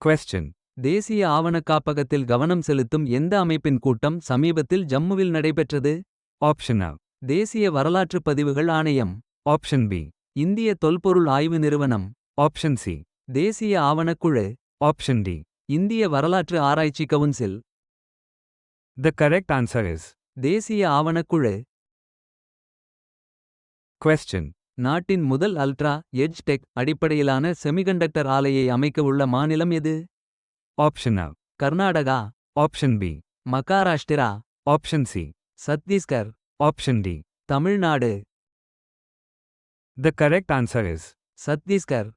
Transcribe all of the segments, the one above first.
Question. தேசிய ஆவணக் காப்பகத்தில் கவனம் செலுத்தும் எந்த அமைப்பின் கூட்டம் சமீபத்தில் ஜம்முவில் நடைபெற்றது? Option A. தேசிய வரலாற்றுப் பதிவுகள் ஆணையம். Option B. இந்திய தொல்பொருள் ஆய்வு நிறுவனம். Option C. தேசிய ஆவணக்குழு. Option D. இந்திய வரலாற்று ஆராய்ச்சி council. The correct answer is. தேசிய ஆவணக்குழு. Question. நாட்டின் முதல் அல்ட்ரா எட்ஜ் டெக் அடிப்படையிலான செமிகண்டக்டர் ஆலையை அமைக்க உள்ள மாநிலம் எது? Option A. Karnataka. Option B. Maharashtra. Option C. Chhattisgarh. Option D. Tamil Nadu. The correct answer is. Chhattisgarh.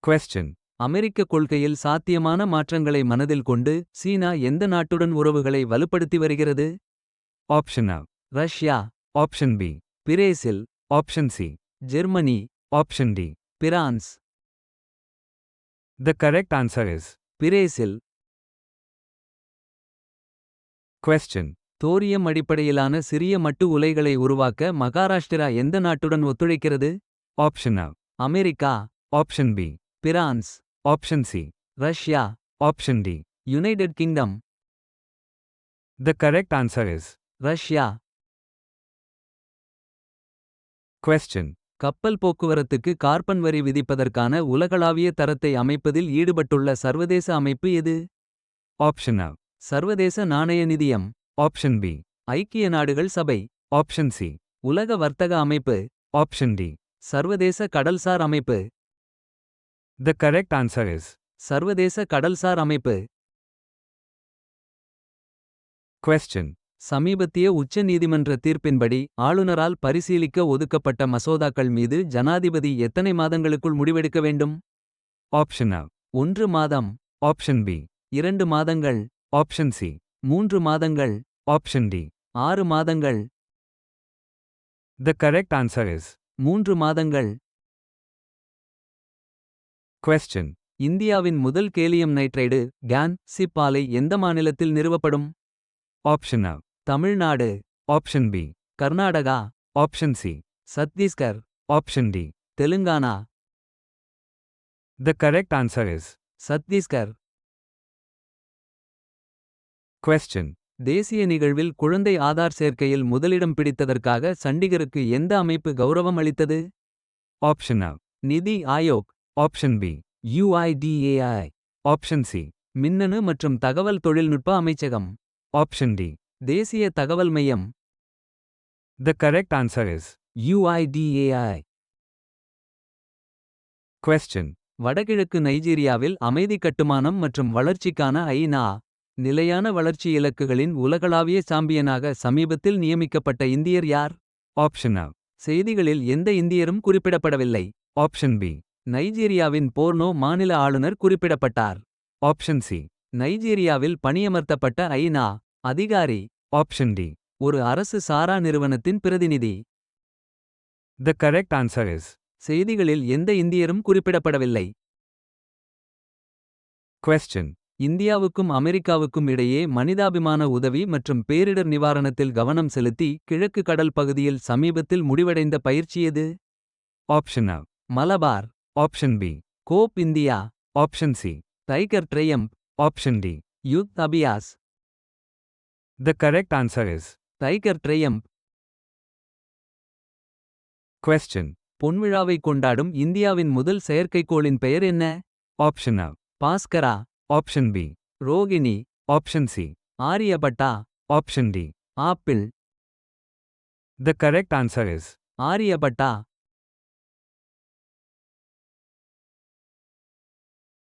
Question. அமெரிக்க கொள்கையில் சாத்தியமான மாற்றங்களை மனதில் கொண்டு சீனா எந்த நாட்டுடன் உறவுகளை வலுப்படுத்தி வருகிறது? Option A. Russia. Option B. Brazil. Option C. Germany. Option D. France. The correct answer is. Brazil. Question. Thorium அடிப்படையிலான சிறிய மட்டு உலைகளை உருவாக்க மகாராஷ்டிரா எந்த நாட்டுடன் ஒத்துழைக்கிறது? Option A. America. Option B. France. Option C. Russia. Option D. United kingdom. The correct answer is. Russia. Question. கப்பல் போக்குவரத்துக்கு carbon வரி விதிப்பதற்கான உலகளாவிய தரத்தை அமைப்பதில் ஈடுபட்டுள்ள சர்வதேச அமைப்பு எது? Option A. சர்வதேச நாணய நிதியம். Option B. ஐக்கிய நாடுகள் சபை. Option C. உலக வர்த்தக அமைப்பு. Option D. சர்வதேச கடல்சார் அமைப்பு. The correct answer is. சர்வதேச கடல்சார் அமைப்பு. Question. சமீபத்திய உச்ச நீதிமன்ற தீர்ப்பின்படி ஆளுநரால் பரிசீலிக்க ஒதுக்கப்பட்ட மசோதாக்கள் மீது ஜனாதிபதி எத்தனை மாதங்களுக்குள் முடிவெடுக்க வேண்டும்? Option A. 1 மாதம். Option B. 2 மாதங்கள். Option C. 3 மாதங்கள். Option D. 6 மாதங்கள். The correct answer is. 3 மாதங்கள். Question. இந்தியாவின் முதல் கேலியம் நைட்ரைடு கேன் சிப் ஆலை எந்த மாநிலத்தில் நிறுவப்படும்? Option A. Tamil Nadu. Option B. Karnataka. Option C. Chhattisgarh. Option D. Telangana. The correct answer is. Chhattisgarh. Question. தேசிய நிகழ்வில் குழந்தை ஆதார் சேர்க்கையில் முதலிடம் பிடித்ததற்காக சண்டிகருக்கு எந்த அமைப்பு கௌரவம் அளித்தது? Option A. நிதி Aayog. Option B. UIDAI. Option C. மின்னணு மற்றும் தகவல் தொழில்நுட்ப அமைச்சகம். Option D. தேசிய தகவல் மையம். The correct answer is. UIDAI. Question. வடகிழக்கு நைஜீரியாவில் அமைதி கட்டுமானம் மற்றும் வளர்ச்சிக்கான ஐநா நிலையான வளர்ச்சி இலக்குகளின் உலகளாவிய சாம்பியனாக சமீபத்தில் நியமிக்கப்பட்ட இந்தியர் யார்? Option A. செய்திகளில் எந்த இந்தியரும் குறிப்பிடப்படவில்லை. Option B. நைஜீரியாவின் போர்னோ மாநில ஆளுநர் குறிப்பிடப்பட்டார். Option C. நைஜீரியாவில் பணியமர்த்தப்பட்ட ஐநா அதிகாரி. Option D. ஒரு அரசு சாரா நிறுவனத்தின் பிரதிநிதி. The correct answer is. செய்திகளில் எந்த இந்தியரும் குறிப்பிடப்படவில்லை. Question. இந்தியாவுக்கும் அமெரிக்காவுக்கும் இடையே மனிதாபிமான உதவி மற்றும் பேரிடர் நிவாரணத்தில் கவனம் செலுத்தி கிழக்கு கடல் பகுதியில் சமீபத்தில் முடிவடைந்த பயிற்சி எது? Option A. Malabar. Option B. Cope India. Option C. Tiger Triumph. Option D. Yudh Abhyas. The correct answer is. Tiger Triumph. Question. பொன்விழாவை கொண்டாடும் இந்தியாவின் முதல் செயற்கைக்கோளின் பெயர் என்ன? Option A. Bhaskara. Option B. Rohini. Option C. Aryabhata. Option D. Apple. The correct answer is. Aryabhata.